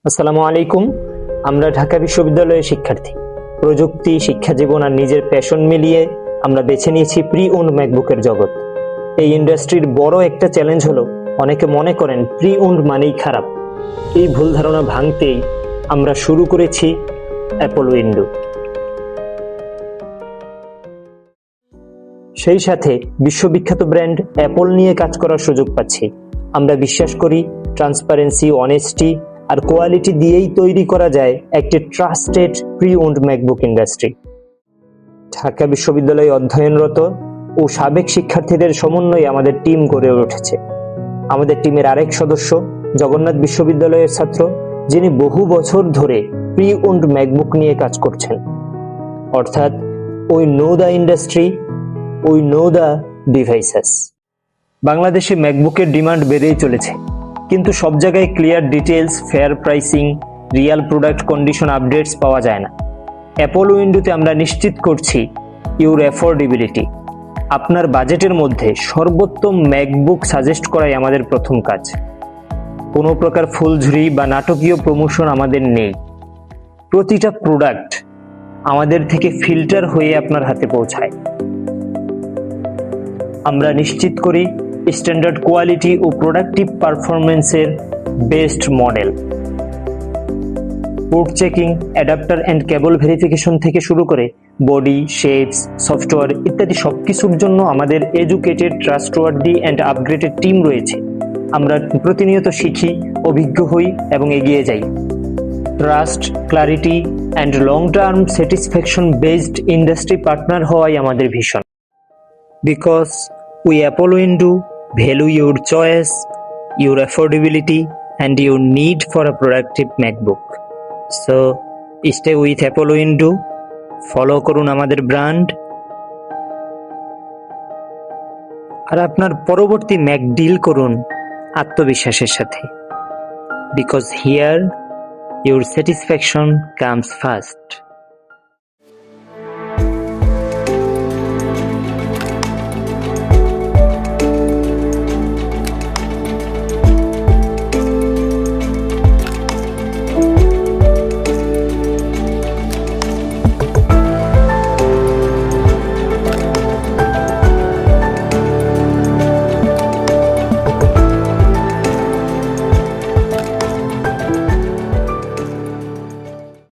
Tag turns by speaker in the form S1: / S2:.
S1: আসসালামু আলাইকুম। আমরা ঢাকা বিশ্ববিদ্যালয়ের শিক্ষার্থী। প্রযুক্তি, শিক্ষা জীবন আর নিজের প্যাশন মিলিয়ে আমরা বেছে নিয়েছি প্রি ওন্ড ম্যাকবুকের জগৎ। এই ইন্ডাস্ট্রির বড় একটা চ্যালেঞ্জ হলো অনেকে মনে করেন প্রি ওন্ড মানেই খারাপ। এই ভুল ধারণা ভাঙতেই আমরা শুরু করেছি অ্যাপল উইন্ডো। সেই সাথে বিশ্ববিখ্যাত ব্র্যান্ড অ্যাপল নিয়ে কাজ করার সুযোগ পাচ্ছি। আমরা বিশ্বাস করি ট্রান্সপারেন্সি, অনেস্টি আর কোয়ালিটি দিয়েই তৈরি করা যায় একটি trusted pre owned MacBook industry. Dhaka বিশ্ববিদ্যালয়ে অধ্যয়নরত ও সাবেক শিক্ষার্থীদের সমন্বয়ে আমাদের টিম গড়ে উঠেছে। আমাদের টিমের আরেক সদস্য জগন্নাথ বিশ্ববিদ্যালয়ের ছাত্র, যিনি বহু বছর ধরে প্রি ওন্ড ম্যাকবুক নিয়ে কাজ করছেন। অর্থাৎ we know the industry, we know the devices. বাংলাদেশে ম্যাকবুকের ডিমান্ড বেড়েই চলেছে, কিন্তু সব জায়গায় clear details, fair pricing, Real product condition updates পাওয়া যায় না। অ্যাপল উইন্ডোতে আমরা নিশ্চিত করছি ইউর অ্যাফোর্ডেবিলিটি। আপনার বাজেটের মধ্যে সর্বোত্তম ম্যাকবুক সাজেস্ট করাই আমাদের প্রথম কাজ। কোনো প্রকার ফুলঝুরি বা নাটকীয় প্রমোশন আমাদের নেই। প্রতিটা প্রোডাক্ট আমাদের থেকে ফিল্টার হয়ে আপনার হাতে পৌঁছায়। আমরা নিশ্চিত করি স্ট্যান্ডার্ড কোয়ালিটি ও প্রোডাক্টিভ পারফরমেন্সের best model. Port checking, adapter and cable verification থেকে শুরু করে বডি, শেপস, সফটওয়্যার ইত্যাদি সবকিছুর জন্য আমাদের educated, trustworthy and upgraded team রয়েছে। আমরা প্রতিনিয়ত শিখি, অভিজ্ঞ হই এবং এগিয়ে যাই। Trust, clarity and long term satisfaction based industry partner হওয়াই আমাদের vision. Because we Apple Window value your choice, your affordability and your need for a productive MacBook. So stay with Apple Window, follow করুন আমাদের brand আর আপনার পরবর্তী Mac deal করুন আত্মবিশ্বাসের সাথে। Because here your satisfaction comes first.